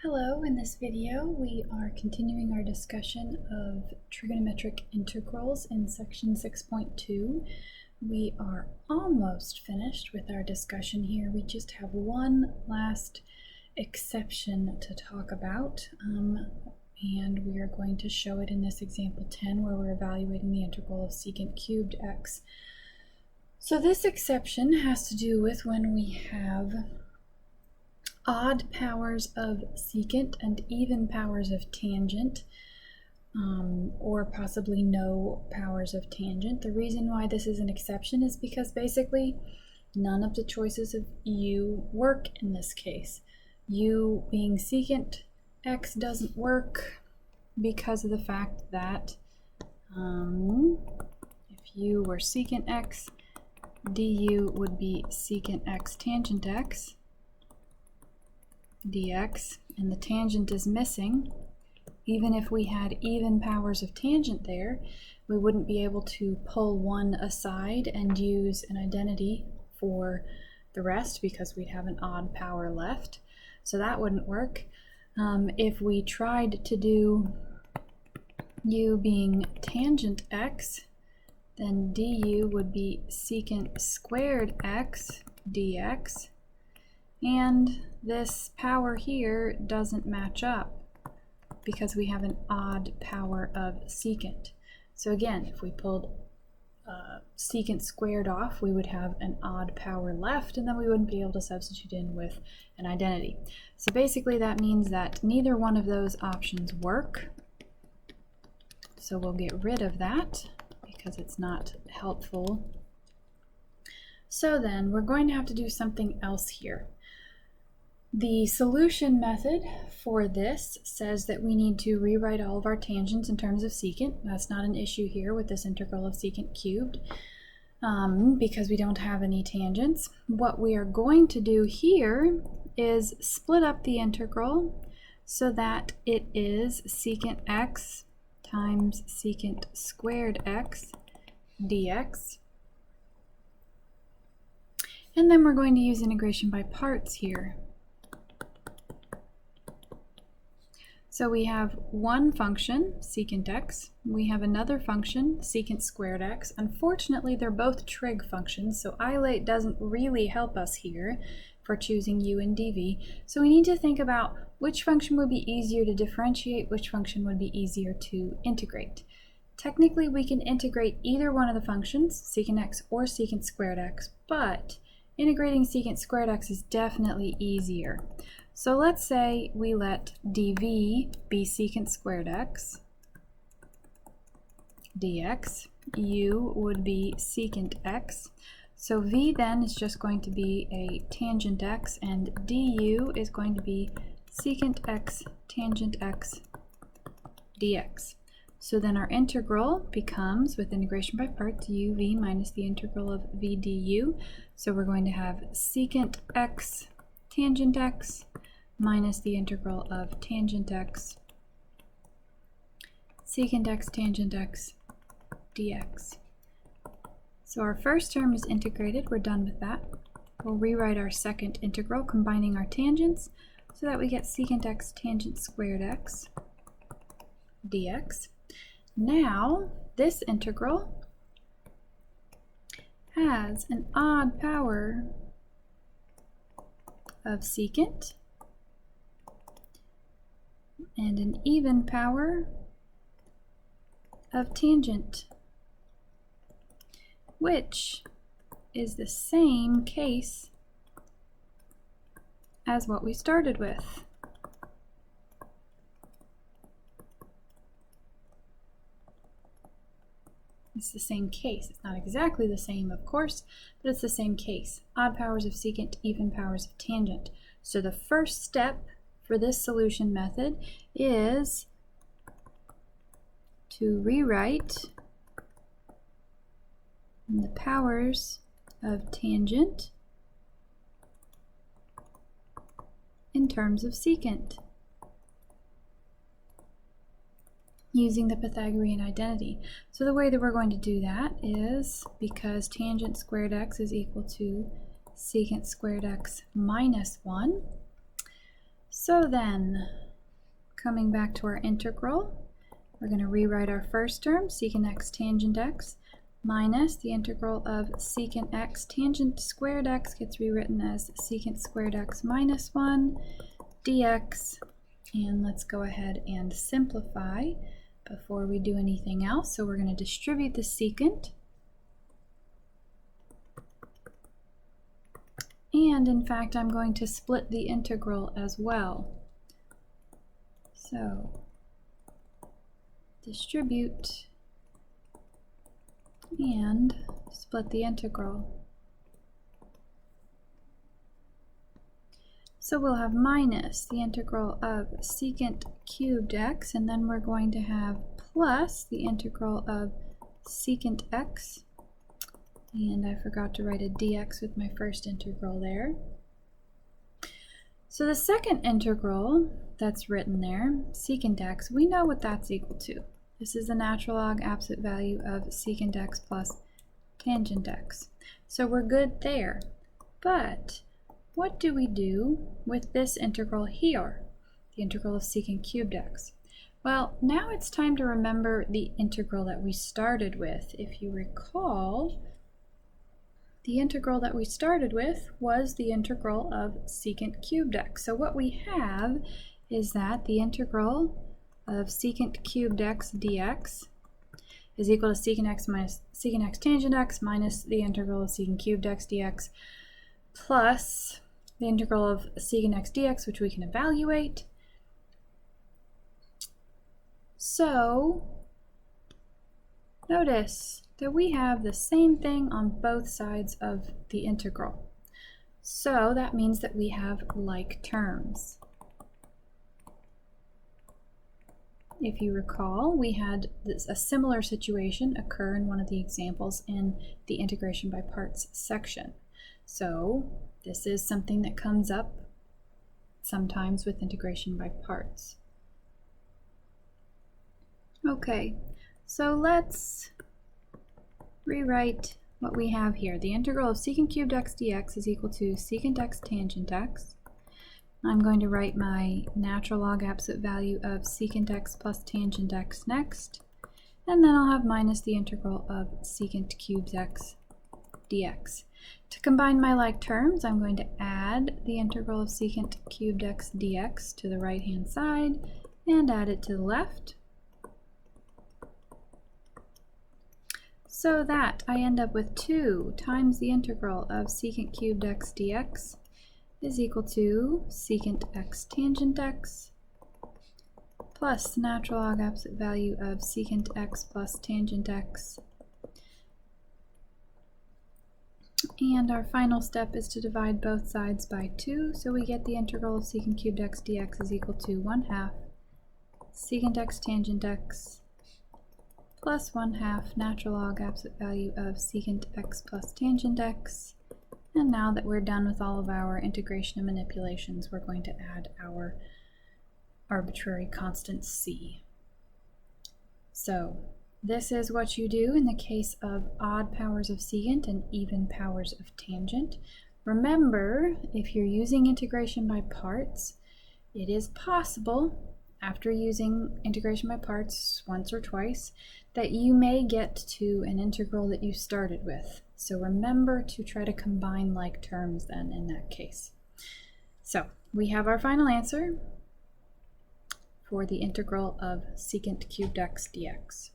Hello, in this video we are continuing our discussion of trigonometric integrals in section 6.2. We are almost finished with our discussion here. We just have one last exception to talk about, and we are going to show it in this example 10 where we're evaluating the integral of secant cubed x. So this exception has to do with when we have odd powers of secant and even powers of tangent, or possibly no powers of tangent. The reason why this is an exception is because basically none of the choices of u work in this case. U being secant x doesn't work because of the fact that if u were secant x, du would be secant x tangent x dx, and the tangent is missing. Even if we had even powers of tangent there, we wouldn't be able to pull one aside and use an identity for the rest because we'd have an odd power left. So that wouldn't work. If we tried to do u being tangent x, then du would be secant squared x dx, and this power here doesn't match up because we have an odd power of secant. So again, if we pulled secant squared off, we would have an odd power left, and then we wouldn't be able to substitute in with an identity. So basically that means that neither one of those options work. So we'll get rid of that because it's not helpful. So then we're going to have to do something else here. The solution method for this says that we need to rewrite all of our tangents in terms of secant. That's not an issue here with this integral of secant cubed because we don't have any tangents. What we are going to do here is split up the integral so that it is secant x times secant squared x dx. And then we're going to use integration by parts here. So we have one function, secant x. We have another function, secant squared x. Unfortunately, they're both trig functions, so isolate doesn't really help us here for choosing u and dv. So we need to think about which function would be easier to differentiate, which function would be easier to integrate. Technically, we can integrate either one of the functions, secant x or secant squared x, but integrating secant squared x is definitely easier. So let's say we let dv be secant squared x dx. U would be secant x. So v then is just going to be a tangent x, and du is going to be secant x tangent x dx. So then our integral becomes, with integration by parts, uv minus the integral of v du. So we're going to have secant x tangent x minus the integral of tangent x secant x tangent x dx. So our first term is integrated. We're done with that. We'll rewrite our second integral, combining our tangents, so that we get secant x tangent squared x dx. Now, this integral has an odd power of secant and an even power of tangent, which is the same case as what we started with. It's the same case. It's not exactly the same, of course, but it's the same case. Odd powers of secant, even powers of tangent. So the first step for this solution method is to rewrite the powers of tangent in terms of secant, using the Pythagorean identity. So the way that we're going to do that is, because tangent squared x is equal to secant squared x minus 1, So then, coming back to our integral, we're going to rewrite our first term, secant x tangent x, minus the integral of secant x tangent squared x gets rewritten as secant squared x minus 1 dx. And let's go ahead and simplify before we do anything else. So we're going to distribute the secant. And in fact, I'm going to split the integral as well. So distribute and split the integral. So we'll have minus the integral of secant cubed x, and then we're going to have plus the integral of secant x. And I forgot to write a dx with my first integral there. So the second integral that's written there, secant x, we know what that's equal to. This is the natural log absolute value of secant x plus tangent x. So we're good there. But what do we do with this integral here, the integral of secant cubed x? Well, now it's time to remember the integral that we started with. If you recall, the integral that we started with was the integral of secant cubed x. So what we have is that the integral of secant cubed x dx is equal to secant x minus secant x tangent x minus the integral of secant cubed x dx plus the integral of secant x dx, which we can evaluate. So notice that we have the same thing on both sides of the integral. So that means that we have like terms. If you recall, we had a similar situation occur in one of the examples in the integration by parts section. So this is something that comes up sometimes with integration by parts. Okay, so let's rewrite what we have here. The integral of secant cubed x dx is equal to secant x tangent x. I'm going to write my natural log absolute value of secant x plus tangent x next, and then I'll have minus the integral of secant cubed x dx. To combine my like terms, I'm going to add the integral of secant cubed x dx to the right hand side and add it to the left. So that I end up with 2 times the integral of secant cubed x dx is equal to secant x tangent x plus the natural log absolute value of secant x plus tangent x. And our final step is to divide both sides by 2, so we get the integral of secant cubed x dx is equal to 1/2 secant x tangent x plus 1/2 natural log absolute value of secant x plus tangent x. And now that we're done with all of our integration and manipulations, we're going to add our arbitrary constant c. So this is what you do in the case of odd powers of secant and even powers of tangent. Remember, if you're using integration by parts, it is possible, after using integration by parts once or twice, that you may get to an integral that you started with. So remember to try to combine like terms then in that case. So we have our final answer for the integral of secant cubed x dx.